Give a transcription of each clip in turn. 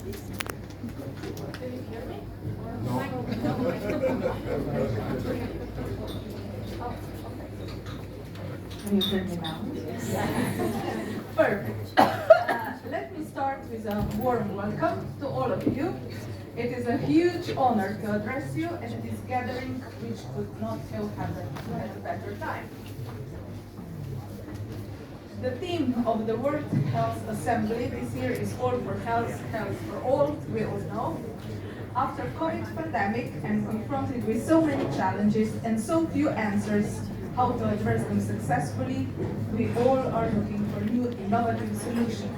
you hear me? No. Can you hear me now? Perfect. Let me start with a warm welcome to all of you. It is a huge honor to address you, and it is gathering which could not have happened at a better time. The theme of the World Health Assembly this year is All for Health, Health for All, we all know. After COVID pandemic and confronted with so many challenges and so few answers how to address them successfully, we all are looking for new innovative solutions.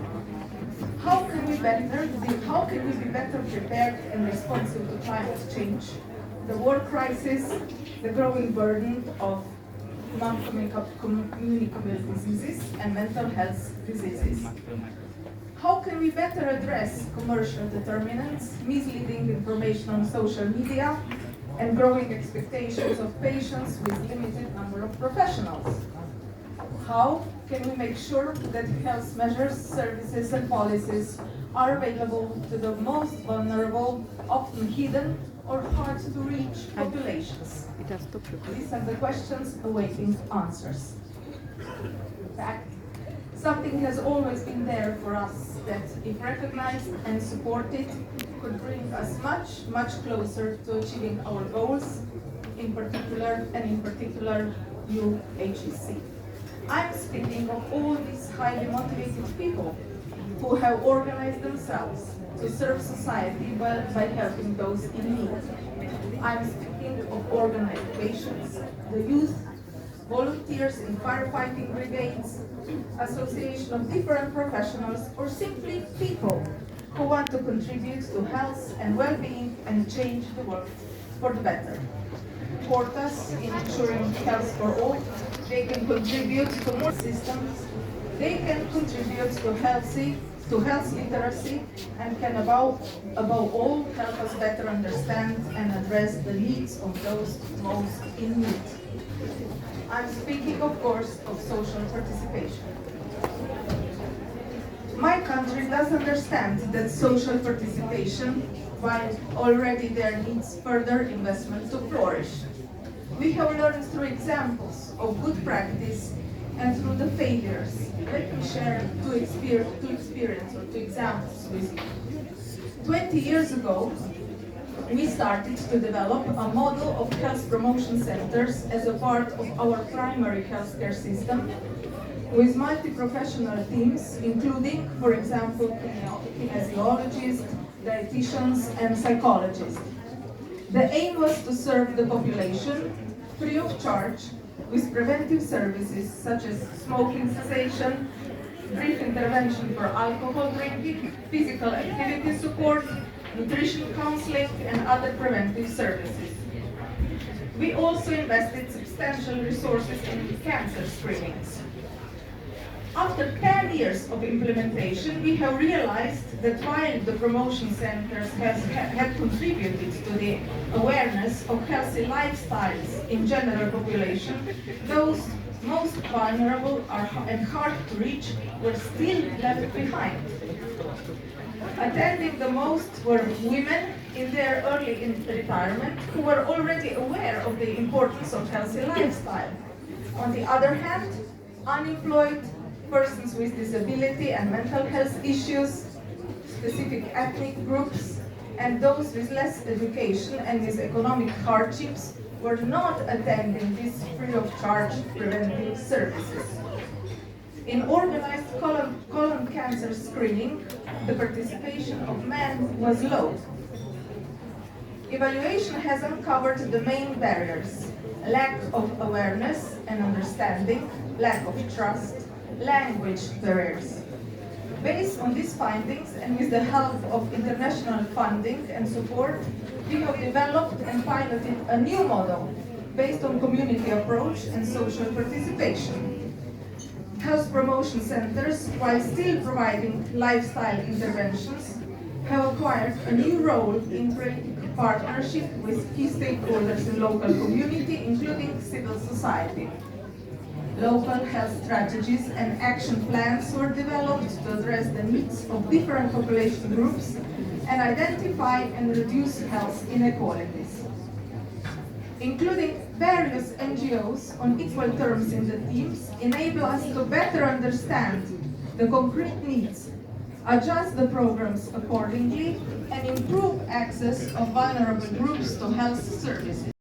How can we be better prepared and responsive to climate change, the war crisis, the growing burden of non-communicable diseases and mental health diseases? How can we better address commercial determinants, misleading information on social media, and growing expectations of patients with limited number of professionals? How can we make sure that health measures, services, and policies are available to the most vulnerable, often hidden or hard to reach populations? These are the questions awaiting answers. In fact, something has always been there for us that, if recognized and supported, could bring us much, much closer to achieving our goals, in particular you, Chsp. I'm speaking of all these highly motivated people who have organized themselves to serve society by helping those in need. I'm speaking of organized patients, the youth, volunteers in firefighting brigades, association of different professionals, or simply people who want to contribute to health and well-being and change the world for the better. Support us in ensuring health for all. They can contribute to more systems. They can contribute to health literacy, and can above all help us better understand and address the needs of those most in need. I'm speaking, of course, of social participation. My country does understand that social participation, while already there needs further investment to flourish. We have learned through examples of good practice and through the failures. Let me share two examples with you. 20 years ago, we started to develop a model of health promotion centers as a part of our primary healthcare system, with multi-professional teams, including, for example, kinesiologists, dietitians, and psychologists. The aim was to serve the population free of charge with preventive services such as smoking cessation, brief intervention for alcohol drinking, physical activity support, nutrition counseling, and other preventive services. We also invested substantial resources in cancer screenings. After 10 years of implementation, we have realized that while the promotion centers have contributed to the awareness of healthy lifestyles in general population, those most vulnerable and hard to reach were still left behind. Attending the most were women in their early retirement who were already aware of the importance of healthy lifestyle. On the other hand, unemployed, persons with disability and mental health issues, specific ethnic groups, and those with less education and with economic hardships were not attending these free of charge preventive services. In organized colon cancer screening, the participation of men was low. Evaluation has uncovered the main barriers: lack of awareness and understanding, lack of trust, language barriers. Based on these findings and with the help of international funding and support, we have developed and piloted a new model based on community approach and social participation. Health promotion centers, while still providing lifestyle interventions, have acquired a new role in partnership with key stakeholders in local community, including civil society. Local health strategies and action plans were developed to address the needs of different population groups and identify and reduce health inequalities. Including various NGOs on equal terms in the teams enable us to better understand the concrete needs, adjust the programs accordingly, and improve access of vulnerable groups to health services.